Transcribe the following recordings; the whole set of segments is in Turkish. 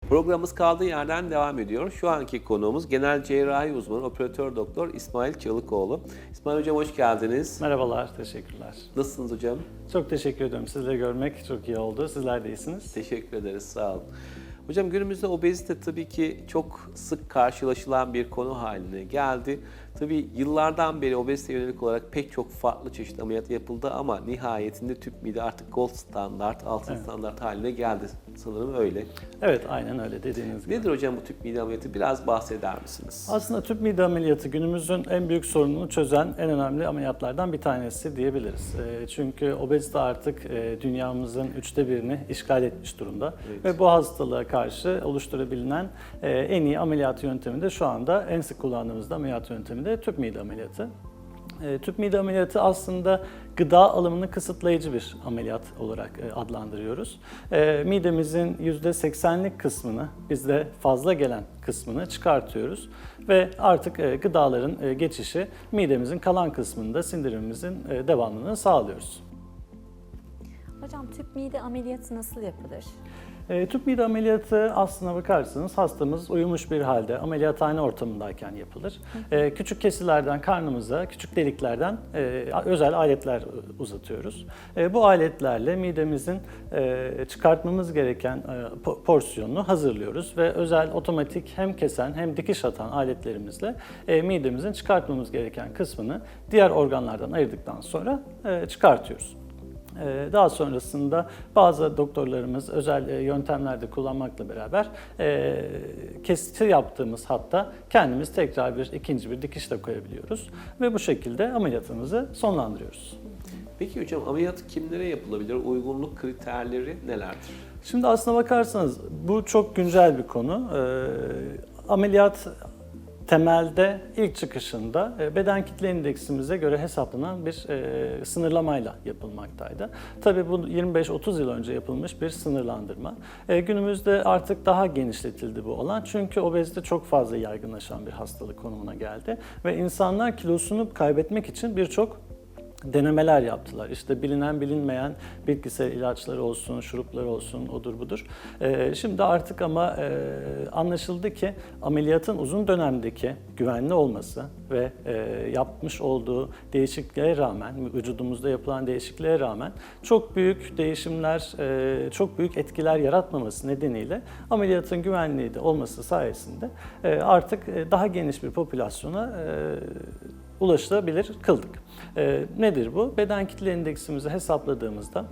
Programımız kaldığı yerden devam ediyor. Şu anki konuğumuz genel cerrahi uzmanı operatör doktor İsmail Çalıkoğlu. İsmail Hocam hoş geldiniz. Merhabalar, teşekkürler. Nasılsınız hocam? Çok teşekkür ediyorum. Sizleri görmek çok iyi oldu. Sizler de iyisiniz. Teşekkür ederiz, sağ olun. Hocam günümüzde obezite tabii ki çok sık karşılaşılan bir konu haline geldi. Tabii yıllardan beri obezite yönelik olarak pek çok farklı çeşit ameliyat yapıldı ama nihayetinde tüp mide artık gold standart, altın standart haline geldi. Sanırım öyle. Evet, aynen öyle dediğiniz gibi. Nedir hocam bu tüp mide ameliyatı? Biraz bahseder misiniz? Aslında tüp mide ameliyatı günümüzün en büyük sorununu çözen en önemli ameliyatlardan bir tanesi diyebiliriz. Çünkü obezite artık dünyamızın 1/3'ünü işgal etmiş durumda. Evet. Ve bu hastalığa karşı oluşturabilen en iyi ameliyat yöntemi de şu anda en sık kullandığımız ameliyat yöntemi de tüp mide ameliyatı. Tüp mide ameliyatı aslında gıda alımını kısıtlayıcı bir ameliyat olarak adlandırıyoruz. Midemizin %80'lik kısmını, bizde fazla gelen kısmını çıkartıyoruz ve artık gıdaların geçişi midemizin kalan kısmında sindirimimizin devamlılığını sağlıyoruz. Hocam tüp mide ameliyatı nasıl yapılır? Tüp mide ameliyatı aslına bakarsanız hastamız uyumuş bir halde ameliyathane ortamındayken yapılır. Küçük kesilerden karnımıza, küçük deliklerden özel aletler uzatıyoruz. Bu aletlerle midemizin çıkartmamız gereken porsiyonunu hazırlıyoruz ve özel otomatik hem kesen hem dikiş atan aletlerimizle midemizin çıkartmamız gereken kısmını diğer organlardan ayırdıktan sonra çıkartıyoruz. Daha sonrasında bazı doktorlarımız özel yöntemlerde kullanmakla beraber kesici yaptığımız hatta kendimiz tekrar ikinci bir dikiş de koyabiliyoruz ve bu şekilde ameliyatımızı sonlandırıyoruz. Peki hocam ameliyat kimlere yapılabilir? Uygunluk kriterleri nelerdir? Şimdi aslına bakarsanız bu çok güncel bir konu. Ameliyat temelde ilk çıkışında beden kitle indeksimize göre hesaplanan bir sınırlamayla yapılmaktaydı. Tabii bu 25-30 yıl önce yapılmış bir sınırlandırma. Günümüzde artık daha genişletildi bu alan çünkü obezite çok fazla yaygınlaşan bir hastalık konumuna geldi ve insanlar kilosunu kaybetmek için birçok denemeler yaptılar. İşte bilinen bilinmeyen bitkisel ilaçları olsun, şurupları olsun, odur budur. Şimdi artık ama anlaşıldı ki ameliyatın uzun dönemdeki güvenli olması ve yapmış olduğu değişikliğe rağmen, vücudumuzda yapılan değişikliğe rağmen çok büyük değişimler, çok büyük etkiler yaratmaması nedeniyle ameliyatın güvenliği de olması sayesinde artık daha geniş bir popülasyona ulaşılabilir kıldık. Nedir bu? Beden kitle indeksimizi hesapladığımızda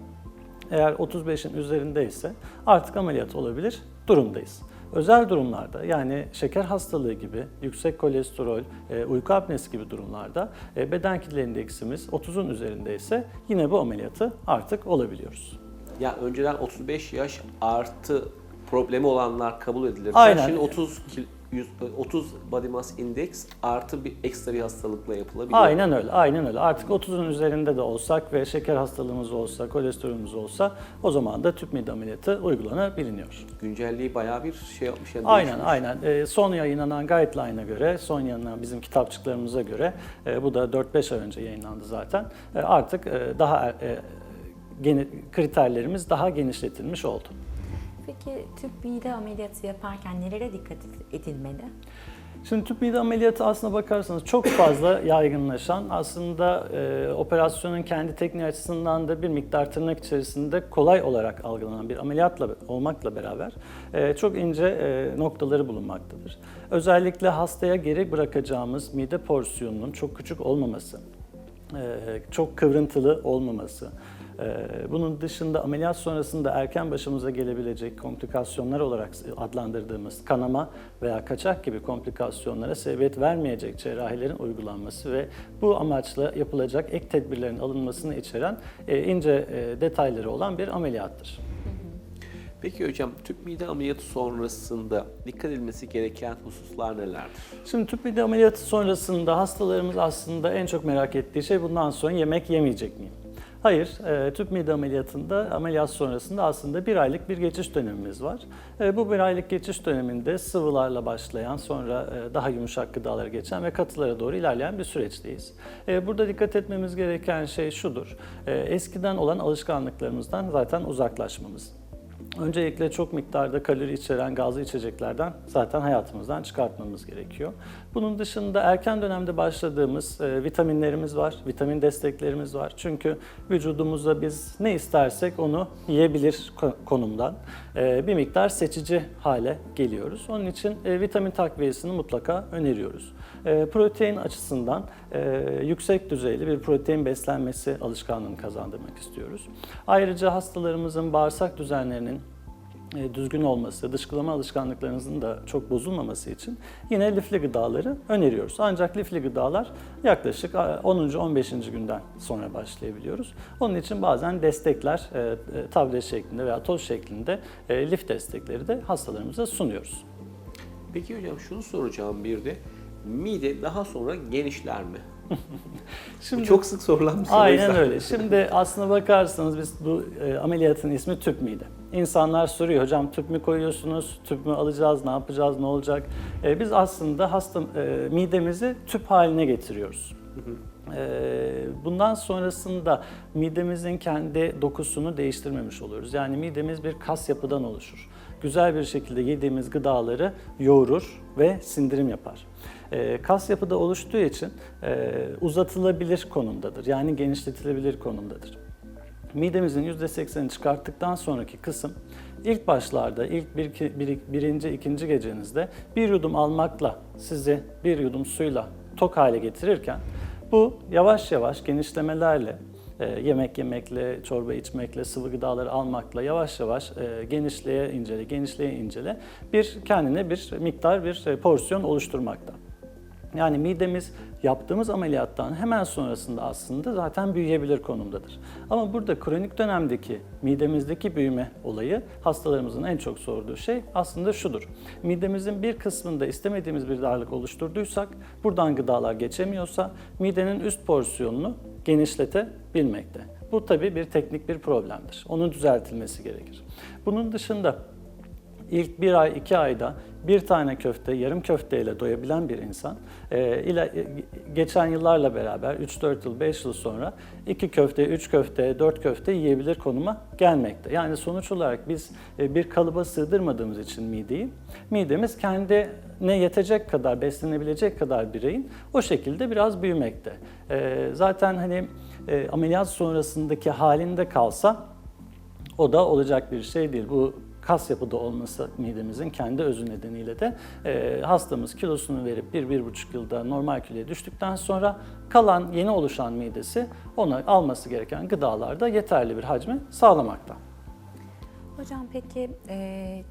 eğer 35'in üzerindeyse artık ameliyat olabilir durumdayız. Özel durumlarda yani şeker hastalığı gibi, yüksek kolesterol, uyku apnesi gibi durumlarda beden kitle indeksimiz 30'un üzerindeyse yine bu ameliyatı artık olabiliyoruz. Ya önceden 35 yaş artı problemi olanlar kabul edilirken Aynen. şimdi 30 body mass index artı bir ekstra bir hastalıkla yapılabiliyor. Aynen öyle, aynen öyle. Artık 30'un üzerinde de olsak ve şeker hastalığımız olsa, kolesterolümüz olsa o zaman da tüp mide ameliyatı uygulanabiliyor. Güncelliği bayağı bir şey yapmış. Yani Aynen, değişmiş. aynen. Son yayınlanan guideline'a göre, son yayınlanan bizim kitapçıklarımıza göre, bu da 4-5 ay önce yayınlandı zaten, artık daha kriterlerimiz daha genişletilmiş oldu. Peki tüp mide ameliyatı yaparken nelere dikkat edilmeli? Şimdi tüp mide ameliyatı aslına bakarsanız çok fazla yaygınlaşan, aslında operasyonun kendi tekniği açısından da bir miktar tırnak içerisinde kolay olarak algılanan bir ameliyatla olmakla beraber çok ince noktaları bulunmaktadır. Özellikle hastaya geri bırakacağımız mide porsiyonunun çok küçük olmaması, çok kıvrıntılı olmaması, bunun dışında ameliyat sonrasında erken başımıza gelebilecek komplikasyonlar olarak adlandırdığımız kanama veya kaçak gibi komplikasyonlara sebebiyet vermeyecek cerrahilerin uygulanması ve bu amaçla yapılacak ek tedbirlerin alınmasını içeren ince detayları olan bir ameliyattır. Peki hocam tüp mide ameliyatı sonrasında dikkat edilmesi gereken hususlar nelerdir? Şimdi tüp mide ameliyatı sonrasında hastalarımız aslında en çok merak ettiği şey bundan sonra yemek yemeyecek miyim? Hayır, tüp mide ameliyatında, ameliyat sonrasında aslında 1 aylık bir geçiş dönemimiz var. Bu 1 aylık geçiş döneminde sıvılarla başlayan, sonra daha yumuşak gıdalara geçen ve katılara doğru ilerleyen bir süreçteyiz. Burada dikkat etmemiz gereken şey şudur, eskiden olan alışkanlıklarımızdan zaten uzaklaşmamız. Öncelikle çok miktarda kalori içeren gazlı içeceklerden zaten hayatımızdan çıkartmamız gerekiyor. Bunun dışında erken dönemde başladığımız vitaminlerimiz var, vitamin desteklerimiz var. Çünkü vücudumuza biz ne istersek onu yiyebilir konumdan bir miktar seçici hale geliyoruz. Onun için vitamin takviyesini mutlaka öneriyoruz. Protein açısından yüksek düzeyli bir protein beslenmesi alışkanlığını kazandırmak istiyoruz. Ayrıca hastalarımızın bağırsak düzenlerinin düzgün olması, dışkılama alışkanlıklarınızın da çok bozulmaması için yine lifli gıdaları öneriyoruz. Ancak lifli gıdalar yaklaşık 10. 15. günden sonra başlayabiliyoruz. Onun için bazen destekler tablet şeklinde veya toz şeklinde lif destekleri de hastalarımıza sunuyoruz. Peki hocam şunu soracağım bir de. Mide daha sonra genişler mi? Şimdi, bu çok sık sorulan bir soru. Aynen öyle. Şimdi aslına bakarsanız biz bu ameliyatın ismi tüp mide. İnsanlar soruyor, hocam tüp mü koyuyorsunuz, tüp mü alacağız, ne yapacağız, ne olacak? Biz aslında midemizi tüp haline getiriyoruz. Bundan sonrasında midemizin kendi dokusunu değiştirmemiş oluyoruz. Yani midemiz bir kas yapıdan oluşur. Güzel bir şekilde yediğimiz gıdaları yoğurur ve sindirim yapar. Kas yapıda oluştuğu için uzatılabilir konumdadır. Yani genişletilebilir konumdadır. Midemizin %80'ini çıkarttıktan sonraki kısım ilk başlarda, ilk birinci, ikinci gecenizde bir yudum almakla sizi bir yudum suyla tok hale getirirken bu yavaş yavaş genişlemelerle, yemek yemekle, çorba içmekle, sıvı gıdaları almakla yavaş yavaş genişleye incele kendine bir miktar bir porsiyon oluşturmakta. Yani midemiz yaptığımız ameliyattan hemen sonrasında aslında zaten büyüyebilir konumdadır. Ama burada kronik dönemdeki midemizdeki büyüme olayı hastalarımızın en çok sorduğu şey aslında şudur. Midemizin bir kısmında istemediğimiz bir darlık oluşturduysak, buradan gıdalar geçemiyorsa midenin üst porsiyonunu genişletebilmekte. Bu tabii bir teknik bir problemdir. Onun düzeltilmesi gerekir. Bunun dışında İlk 1 ay, 2 ayda bir tane köfte, yarım köfteyle doyabilen bir insan geçen yıllarla beraber 3-4 yıl, 5 yıl sonra 2 köfte, 3 köfte, 4 köfte yiyebilir konuma gelmekte. Yani sonuç olarak biz bir kalıba sığdırmadığımız için midemiz kendine yetecek kadar, beslenebilecek kadar bireyin o şekilde biraz büyümekte. Zaten ameliyat sonrasındaki halinde kalsa o da olacak bir şey değil. Bu kas yapıda olması midemizin kendi özü nedeniyle de hastamız kilosunu verip 1-1,5 yılda normal kiloya düştükten sonra kalan yeni oluşan midesi ona alması gereken gıdalarda yeterli bir hacmi sağlamakta. Hocam peki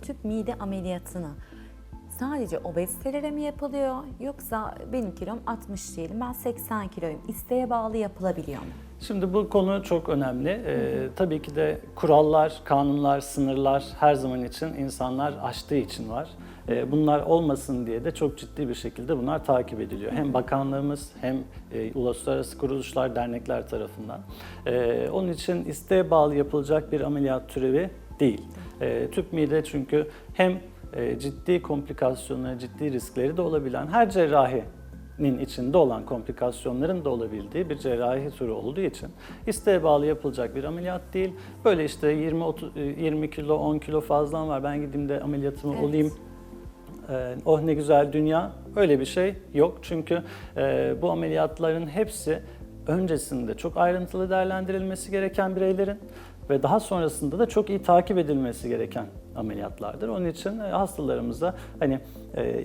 tüp mide ameliyatını sadece obezitelere mi yapılıyor yoksa benim kilom 60 diyelim ben 80 kiloyum isteğe bağlı yapılabiliyor mu? Şimdi bu konu çok önemli. Tabii ki de kurallar, kanunlar, sınırlar her zaman için insanlar aştığı için var. Bunlar olmasın diye de çok ciddi bir şekilde bunlar takip ediliyor. Hem bakanlığımız hem uluslararası kuruluşlar, dernekler tarafından. Onun için isteğe bağlı yapılacak bir ameliyat türevi değil. Tüp mide çünkü hem ciddi komplikasyonları, ciddi riskleri de olabilen her cerrahinin içinde olan komplikasyonların da olabildiği bir cerrahi türü olduğu için isteğe bağlı yapılacak bir ameliyat değil. Böyle işte 20 kilo, 10 kilo fazlan var ben gideyim de ameliyatımı olayım. Oh ne güzel dünya. Öyle bir şey yok. Çünkü bu ameliyatların hepsi öncesinde çok ayrıntılı değerlendirilmesi gereken bireylerin ve daha sonrasında da çok iyi takip edilmesi gereken ameliyatlardır. Onun için hastalarımıza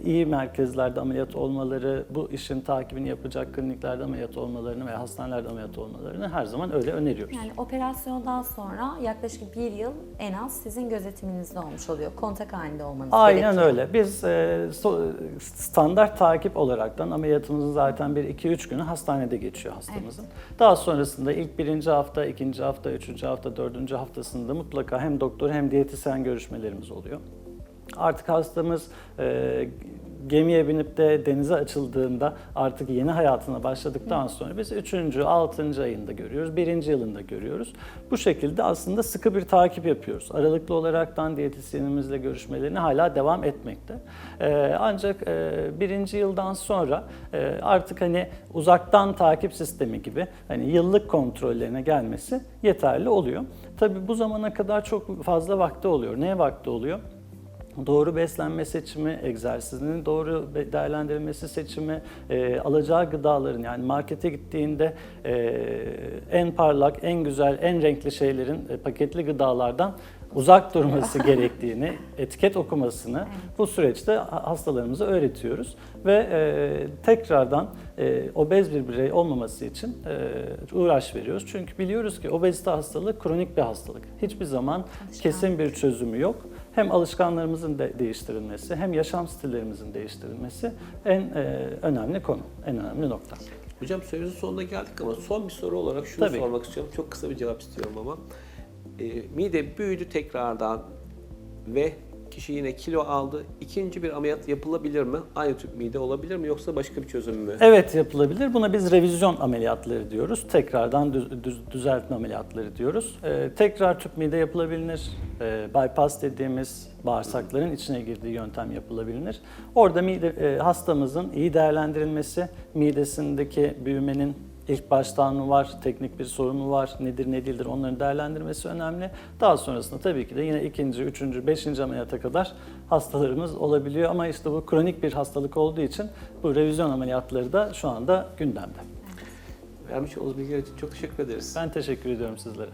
iyi merkezlerde ameliyat olmaları, bu işin takibini yapacak kliniklerde ameliyat olmalarını veya hastanelerde ameliyat olmalarını her zaman öyle öneriyoruz. Yani operasyondan sonra yaklaşık 1 yıl en az sizin gözetiminizde olmuş oluyor. Kontak halinde olmanız gerekiyor. Aynen öyle. Biz standart takip olaraktan ameliyatımızın zaten 1-2-3 günü hastanede geçiyor hastamızın. Evet. Daha sonrasında ilk 1. hafta, 2. hafta, 3. hafta, 4. haftasında mutlaka hem doktor hem diyetisyen görüşmelerimiz oluyor. Artık hastamız gemiye binip de denize açıldığında artık yeni hayatına başladıktan sonra biz 3. 6. ayında görüyoruz, 1. yılında görüyoruz. Bu şekilde aslında sıkı bir takip yapıyoruz. Aralıklı olaraktan diyetisyenimizle görüşmelerine hala devam etmekte. Ancak 1. yıldan sonra artık hani uzaktan takip sistemi gibi hani yıllık kontrollerine gelmesi yeterli oluyor. Tabii bu zamana kadar çok fazla vakti oluyor. Neye vakti oluyor? Doğru beslenme seçimi, egzersizinin doğru değerlendirilmesi seçimi, alacağı gıdaların, yani markete gittiğinde en parlak, en güzel, en renkli şeylerin paketli gıdalardan uzak durması gerektiğini, etiket okumasını bu süreçte hastalarımıza öğretiyoruz. Ve tekrardan obez bir birey olmaması için uğraş veriyoruz. Çünkü biliyoruz ki obezite hastalığı kronik bir hastalık. Hiçbir zaman kesin bir çözümü yok. Hem alışkanlarımızın değiştirilmesi hem yaşam stillerimizin değiştirilmesi en önemli konu, en önemli nokta. Hocam süremizin sonuna geldik ama son bir soru olarak şunu Tabii. sormak istiyorum. Çok kısa bir cevap istiyorum ama. Mide büyüdü tekrardan ve kişi yine kilo aldı. İkinci bir ameliyat yapılabilir mi? Aynı tüp mide olabilir mi yoksa başka bir çözüm mü? Evet, yapılabilir. Buna biz revizyon ameliyatları diyoruz. Tekrardan düzeltme ameliyatları diyoruz. Tekrar tüp mide yapılabilir. Bypass dediğimiz bağırsakların içine girdiği yöntem yapılabilir. Orada hastamızın iyi değerlendirilmesi, midesindeki büyümenin İlk baştan mı var, teknik bir sorun mu var, nedir ne değildir onların değerlendirmesi önemli. Daha sonrasında tabii ki de yine 2., 3., 5. ameliyata kadar hastalarımız olabiliyor. Ama işte bu kronik bir hastalık olduğu için bu revizyon ameliyatları da şu anda gündemde. Vermiş olduğunuz bilgiler için çok teşekkür ederiz. Ben teşekkür ediyorum sizlere.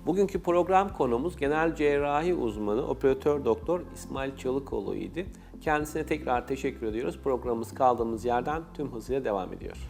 Bugünkü program konumuz genel cerrahi uzmanı operatör doktor İsmail Çalıkoğlu idi. Kendisine tekrar teşekkür ediyoruz. Programımız kaldığımız yerden tüm hızıyla devam ediyor.